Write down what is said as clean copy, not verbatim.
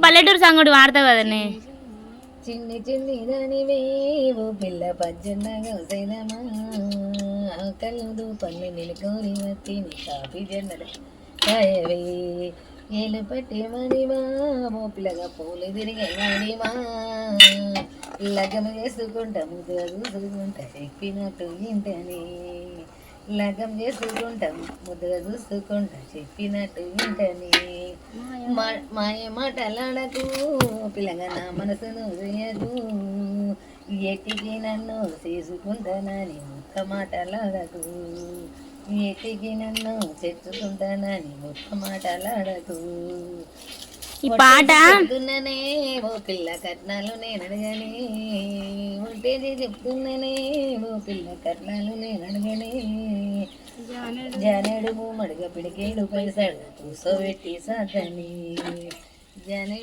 పల్లెటూరు సంగటి వాడతావు కదనే. చిన్ని చిన్ని దానివే ఓ పిల్ల పజ్జన్న గౌసైనమా కళ్ళు పన్ను నిలుకోని వత్తిని కాపీ జన్నడ కాయవే ఏలు పట్టే మణివా ఓ పిల్లగా పూలు తిరిగే మణివా లగ్గం చేసుకుంటా ముద్దుగా చూసుకుంటా చెప్పినట్టు ఇంటని లగ్గం చేసుకుంటాం ముద్దుగా చూసుకుంటా చెప్పినట్టు ఇంటని మాయ మాటలాడకు పిల్లగా నా మనసును చేయకు ఎట్టికి నన్ను చేసుకుంటానని ముక్క మాటలాడకు ఎట్టికి నన్ను తెచ్చుకుంటానని ముక్క మాటలాడకు ఈ పాట చెప్తున్నానే ఓ పిల్ల కట్నాలు నేను అడగనే ఉంటేది చెప్తున్నానే ఓ పిల్ల కట్నాలు నేను అడగనే జానేడు మడుగ పిడికేడు పైసడు కూసోబెట్టి సాధని జానే